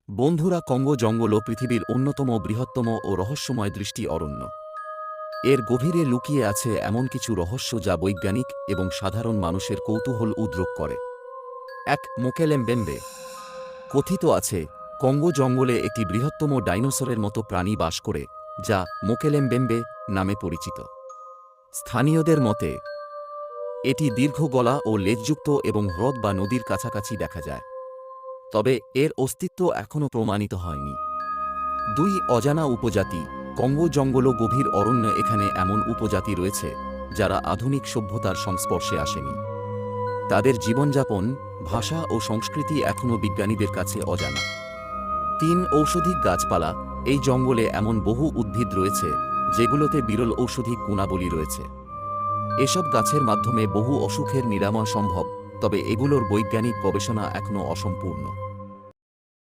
বন্ধুরা, কঙ্গো জঙ্গল পৃথিবীর অন্যতম বৃহত্তম ও রহস্যময় দৃষ্টি অরণ্য। এর গভীরে লুকিয়ে আছে এমন কিছু রহস্য যা বৈজ্ঞানিক এবং সাধারণ মানুষের কৌতূহল উদ্রেক করে। এক মোকেলেম্বেম্বে। কথিত আছে, কঙ্গো জঙ্গলে একটি বৃহত্তম ডাইনোসরের মতো প্রাণী বাস করে, যা মোকেলেম্বেম্বে নামে পরিচিত। স্থানীয়দের মতে এটি দীর্ঘ গলা ও লেজযুক্ত এবং হ্রদ বা নদীর কাছাকাছি দেখা যায়। তবে এর অস্তিত্ব এখনও প্রমাণিত হয়নি। দুই অজানা উপজাতি। কঙ্গো জঙ্গল ও গভীর অরণ্য। এখানে এমন উপজাতি রয়েছে যারা আধুনিক সভ্যতার সংস্পর্শে আসেনি। তাদের জীবনযাপন, ভাষা ও সংস্কৃতি এখনও বিজ্ঞানীদের কাছে অজানা। তিন ঔষধিক গাছপালা। এই জঙ্গলে এমন বহু উদ্ভিদ রয়েছে যেগুলোতে বিরল ঔষধিক গুণাবলী রয়েছে। এসব গাছের মাধ্যমে বহু অসুখের নিরাময় সম্ভব, তবে এগুলোর বৈজ্ঞানিক গবেষণা এখনও অসম্পূর্ণ।